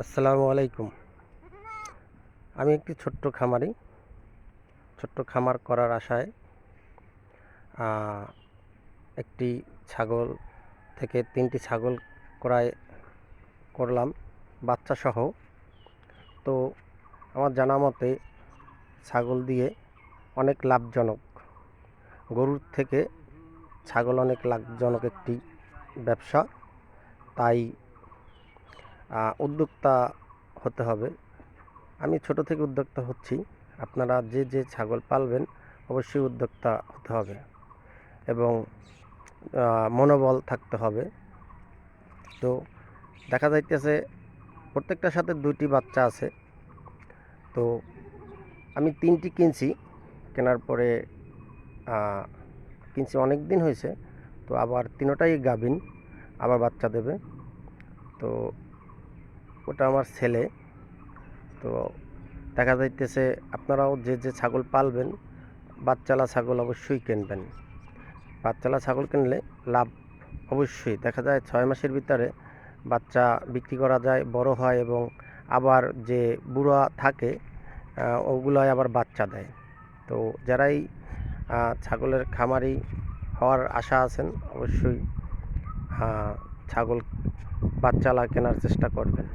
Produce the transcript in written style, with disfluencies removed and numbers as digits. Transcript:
আসসালামু আলাইকুম। আমি একটি ছোট্ট খামারি। ছোট্ট খামার করার আশায় একটি ছাগল থেকে ৩টি ছাগল ক্রয় করলাম বাচ্চাসহ। তো আমার জানা মতে ছাগল দিয়ে অনেক লাভজনক। গরুর থেকে ছাগল অনেক লাভজনক একটি ব্যবসা। তাই উদ্যোক্তা হতে হবে। আমি ছোট থেকে উদ্যোক্তা হচ্ছি। আপনারা যে ছাগল পালবেন অবশ্যই উদ্যোক্তা হতে হবে এবং মনোবল থাকতে হবে। তো দেখা যাইতেছে প্রত্যেকটার সাথে 2টি বাচ্চা আছে। তো আমি 3টি কিনছি। কেনার পরে কিনছি অনেক দিন হয়েছে। তো আবার 3টাই গাভীন, আবার বাচ্চা দেবে। তো ওটা আমার ছেলে। তো দেখা যাইতেছে আপনারাও যে ছাগল পালবেন বাচ্চালা ছাগল অবশ্যই কিনবেন। বাচ্চালা ছাগল কিনলে লাভ অবশ্যই। দেখা যায় 6 মাসের ভিতরে বাচ্চা বিক্রি করা যায়, বড় হয় এবং আবার যে বুড়া থাকে ওগুলাই আবার বাচ্চা দেয়। তো যারাই ছাগলের খামারি হওয়ার আশা আছেন অবশ্যই ছাগল বাচ্চালা কেনার চেষ্টা করবেন।